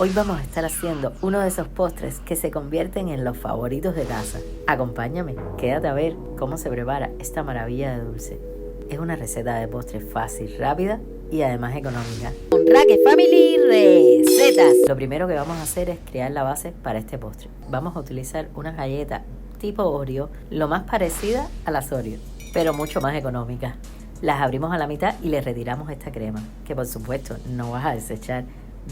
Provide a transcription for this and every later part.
Hoy vamos a estar haciendo uno de esos postres que se convierten en los favoritos de casa. Acompáñame, quédate a ver cómo se prepara esta maravilla de dulce. Es una receta de postre fácil, rápida y además económica. Con Raque Family Recetas. Lo primero que vamos a hacer es crear la base para este postre. Vamos a utilizar unas galletas tipo Oreo, lo más parecida a las Oreo, pero mucho más económicas. Las abrimos a la mitad y le retiramos esta crema, que por supuesto no vas a desechar,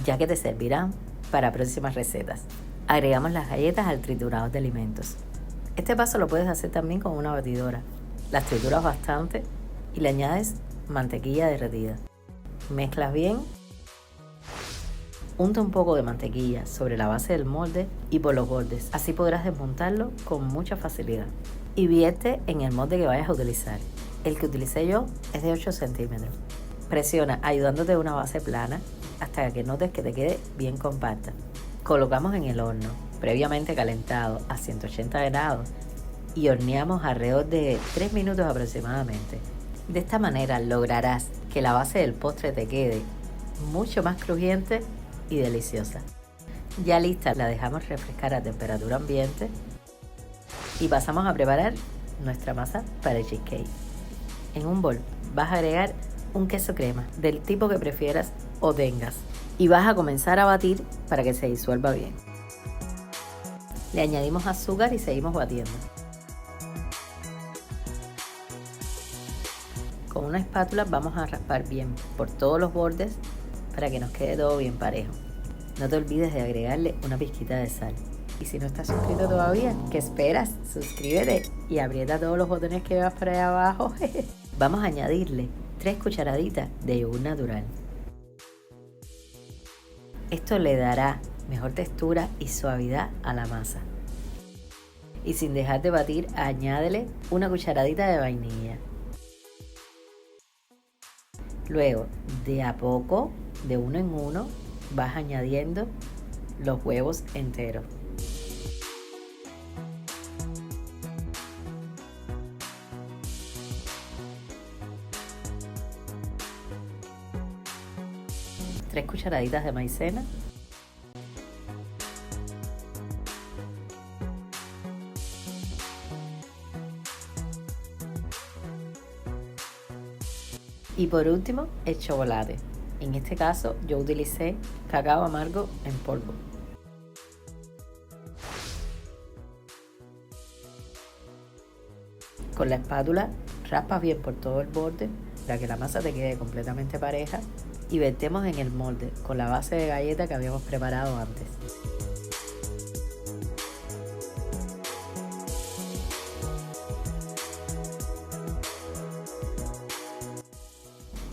ya que te servirán para próximas recetas. Agregamos las galletas al triturador de alimentos. Este paso lo puedes hacer también con una batidora. Las trituras bastante y le añades mantequilla derretida. Mezclas bien. Unta un poco de mantequilla sobre la base del molde y por los bordes. Así podrás desmontarlo con mucha facilidad. Y vierte en el molde que vayas a utilizar. El que utilicé yo es de 8 centímetros. Presiona ayudándote de una base plana hasta que notes que te quede bien compacta. Colocamos en el horno previamente calentado a 180 grados y horneamos alrededor de 3 minutos aproximadamente. De esta manera lograrás que la base del postre te quede mucho más crujiente y deliciosa. Ya lista, la dejamos refrescar a temperatura ambiente y pasamos a preparar nuestra masa para el cheesecake. En un bol vas a agregar un queso crema del tipo que prefieras o tengas y vas a comenzar a batir para que se disuelva bien. Le añadimos azúcar y seguimos batiendo. Con una espátula vamos a raspar bien por todos los bordes para que nos quede todo bien parejo. No te olvides de agregarle una pizquita de sal. Y si no estás suscrito todavía, ¿qué esperas? Suscríbete y aprieta todos los botones que veas por ahí abajo. Vamos a añadirle 3 cucharaditas de yogur natural. Esto le dará mejor textura y suavidad a la masa. Y sin dejar de batir, añádele una cucharadita de vainilla. Luego, de a poco, de uno en uno, vas añadiendo los huevos enteros. Tres cucharaditas de maicena. Y por último, el chocolate. En este caso, yo utilicé cacao amargo en polvo. Con la espátula raspas bien por todo el borde para que la masa te quede completamente pareja y vertemos en el molde con la base de galleta que habíamos preparado antes.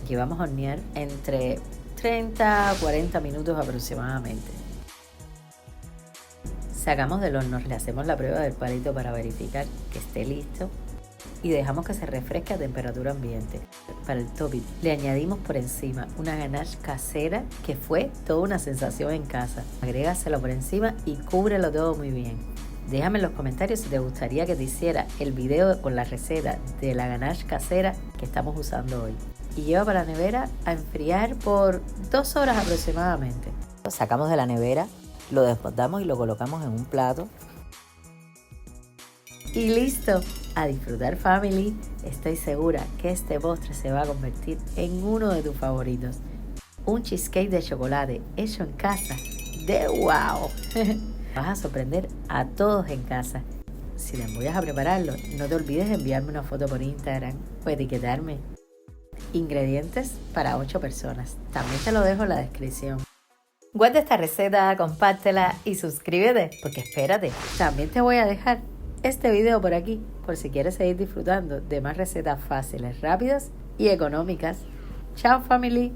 Y vamos a hornear entre 30 a 40 minutos aproximadamente. Sacamos del horno, le hacemos la prueba del palito para verificar que esté listo y dejamos que se refresque a temperatura ambiente. Para el topping le añadimos por encima una ganache casera que fue toda una sensación en casa. Agrégaselo por encima y cúbrelo todo muy bien. Déjame en los comentarios si te gustaría que te hiciera el video con la receta de la ganache casera que estamos usando hoy. Y lleva para la nevera a enfriar por 2 horas aproximadamente. Lo sacamos de la nevera, lo desmontamos y lo colocamos en un plato. Y listo, a disfrutar family. Estoy segura que este postre se va a convertir en uno de tus favoritos. Un cheesecake de chocolate hecho en casa de wow. Vas a sorprender a todos en casa. Si te embullas a prepararlo, no te olvides de enviarme una foto por Instagram o etiquetarme. Ingredientes para 8 personas. También te lo dejo en la descripción. Guarda esta receta, compártela y suscríbete, porque espérate, también te voy a dejar este video por aquí, por si quieres seguir disfrutando de más recetas fáciles, rápidas y económicas. Chao family.